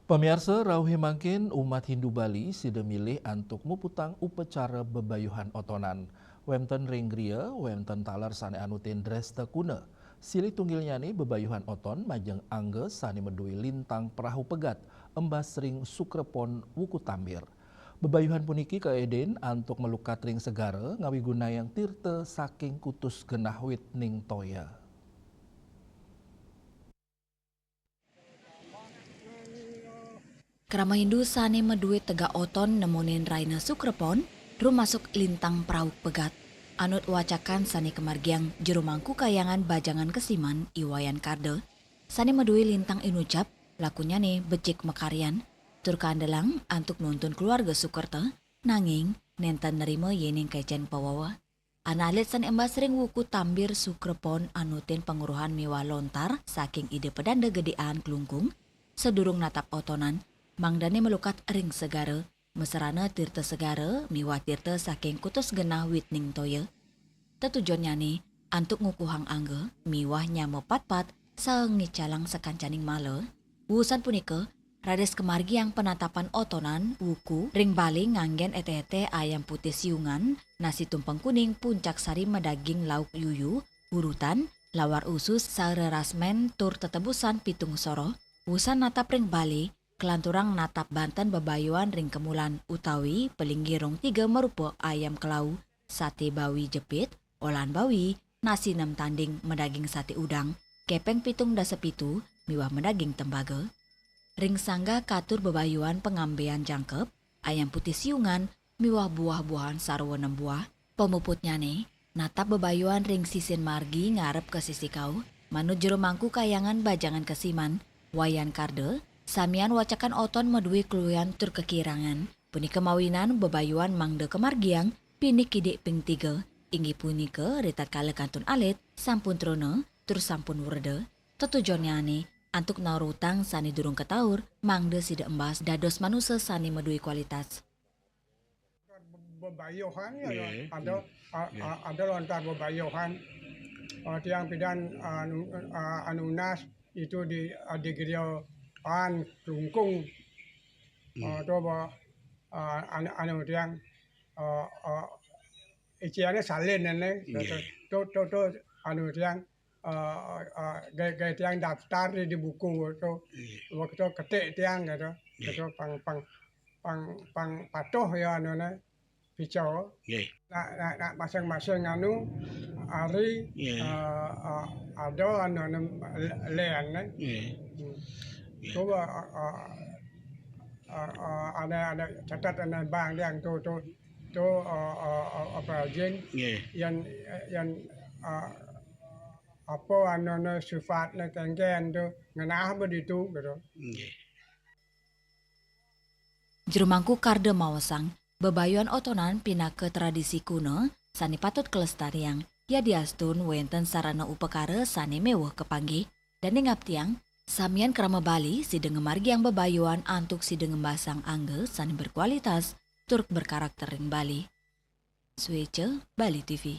Pemirsa rauh mangkin umat Hindu Bali sida milih antuk muputang upacara bebayuhan otonan. Wemten ringgria, wemten talar sane anutin dresta kuna. Sili tunggilnya ni bebayuhan oton majeng angge sane medui lintang perahu pegat, embas ring sukrepon wuku tambir. Bebayuhan puniki keeden antuk melukat ring segara ngawi gunayang tirte saking kutus genah wit ning toya. Kerama Hindu sane medue tega oton nemunin Raina Sukrepon, rum masuk lintang perahu pegat. Anut wacakan sane kemargiang jerumangku kayangan bajangan kesiman iwayan karde. Sane medue lintang inucap, lakunya nih becik mekarian. Turkandelang antuk nuntun keluarga Sukerta, nanging nenten nerima yening kecen pawawa. Analit san embas ring wuku tambir Sukrepon anutin penguruhan miwa lontar saking ide pedanda gedean kelungkung, sedurung natap otonan, mangdane melukat ring segara, meserana tirta segara, miwa tirta saking kutus genah witning toya. Tetujonnya nih, antuk ngukuhang angge, miwah nyamo pat-pat, saeng nicalang sekancaning male. Wusan punika, rades kemargi yang penatapan otonan, wuku, ring bali nganggen ete-ete ayam putih siungan, nasi tumpeng kuning puncak sari medaging lauk yuyu, urutan, lawar usus, sare rasmen, tur tetebusan pitung soro, wusan natap ring bali, kelanturang natap Banten bebayuan ring kemulan utawi pelinggirong 3 merupa ayam kelau, sate bawi jepit, olahan bawi, nasi 6 tanding medaging sate udang, kepeng pitung dasepitu, miwah medaging tembaga. Ring sangga katur bebayuan pengambean jangkep, ayam putih siungan, miwah buah-buahan sarwa 6 buah. Pemuputnya nih, natap bebayuan ring sisin margi ngarep ke sisi kau, manut jero mangku kayangan bajangan kesiman, wayan karde, samian wacakan oton medui keluyan tur kekirangan. Puni kemawinan bebayuan mangde kemargiang, pinik kidik ping 3, inggi punike ritat kale kantun alit, sampun trono, tur sampun werde. Tetujonnya ane, antuk naurutang sani durung ketaur, mangde sida embas dados manusia sani medui kualitas. Bebayuhan ada lontar bebayuhan tiang pidan anunas itu di gereja an kelungkung to anu tiang isiannya salin nene to anu tiang gaya tiang daftar di buku itu waktu ketik tiang gitu pang patuh ya anu ne pisau nak masing-masing anu hari ada anu len tu ada catat ada bang yang tu apa jen yang apa anu sifatnya tenggen tu ngenah begitu gitu. Jerumangku karde mawasang, bebayuan otonan pina ke tradisi kuno, sani patut kelestarian, ya diastun wenten sarana upekara sani mewah kepanggih, dan ngap tiang, samian kerama Bali si dengemargi yang bebayuan antuk si dengebasang angge sani berkualitas, turut berkarakter ring Bali. Swece, Bali TV.